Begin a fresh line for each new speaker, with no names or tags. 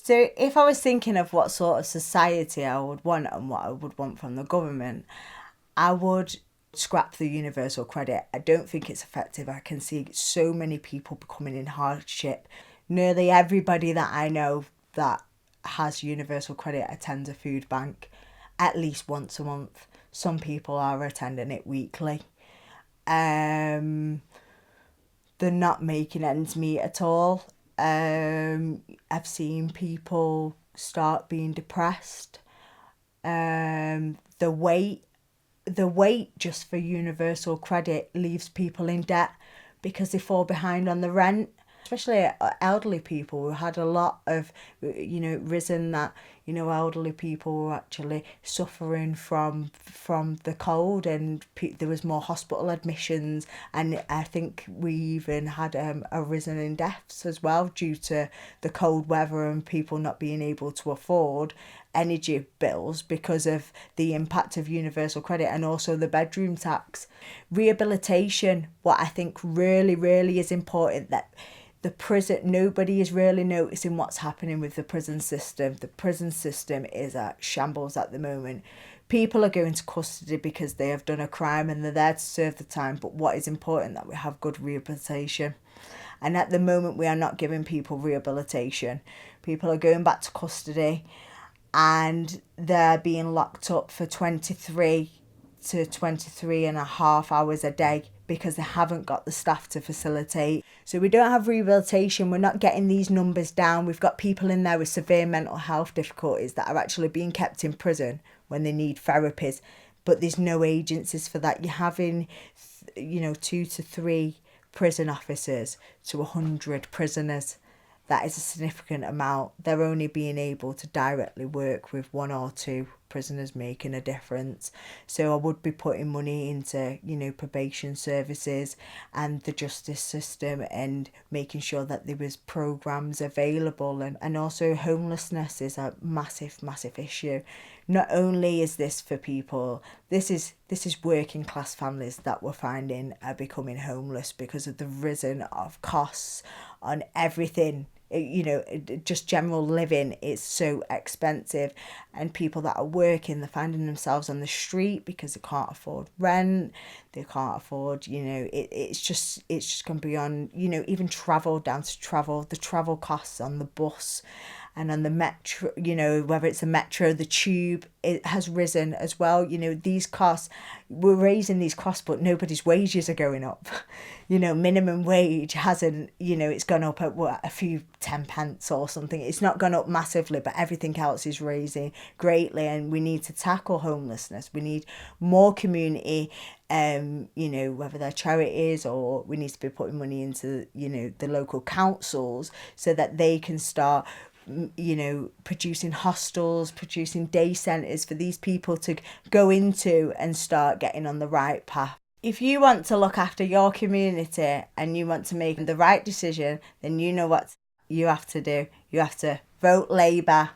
So if I was thinking of what sort of society I would want and what I would want from the government, I would scrap the universal credit. I don't think it's effective. I can see so many people becoming in hardship. Nearly everybody that I know that has universal credit attends a food bank at least once a month. Some people are attending it weekly. Um, they're not making ends meet at all. I've seen people start being depressed. The wait just for universal credit leaves people in debt because they fall behind on the rent, especially elderly people. We had a lot of, risen that, elderly people were actually suffering from the cold, and there was more hospital admissions, and I think we even had a risen in deaths as well due to the cold weather and people not being able to afford energy bills because of the impact of universal credit, and also the bedroom tax. Rehabilitation, what I think really, really is important, that the prison, nobody is really noticing what's happening with the prison system. The prison system is at shambles at the moment. People are going to custody because they have done a crime and they're there to serve the time, but what is important, that we have good rehabilitation. And at the moment we are not giving people rehabilitation. People are going back to custody and they're being locked up for 23 to 23 and a half hours a day because they haven't got the staff to facilitate. So we don't have rehabilitation, we're not getting these numbers down. We've got people in there with severe mental health difficulties that are actually being kept in prison when they need therapies, but there's no agencies for that. You're having, 2 to 3 prison officers to 100 prisoners. That is a significant amount. They're only being able to directly work with 1 or 2 prisoners, making a difference. So I would be putting money into, probation services and the justice system, and making sure that there was programs available. And also homelessness is a massive, massive issue. Not only is this for people, this is working class families that we're finding are becoming homeless because of the risen of costs on everything. Just general living is so expensive, and people that are working, they're finding themselves on the street because they can't afford rent, they can't afford, it's just gone beyond, even the travel costs on the bus and on the metro, whether it's the metro, the tube, it has risen as well. These costs, we're raising these costs, but nobody's wages are going up. Minimum wage hasn't, it's gone up at a few 10 pence or something. It's not gone up massively, but everything else is raising greatly, and we need to tackle homelessness. We need more community, whether they're charities, or we need to be putting money into, the local councils so that they can start producing hostels, producing day centres for these people to go into and start getting on the right path. If you want to look after your community and you want to make the right decision, then you know what you have to do. You have to vote Labour.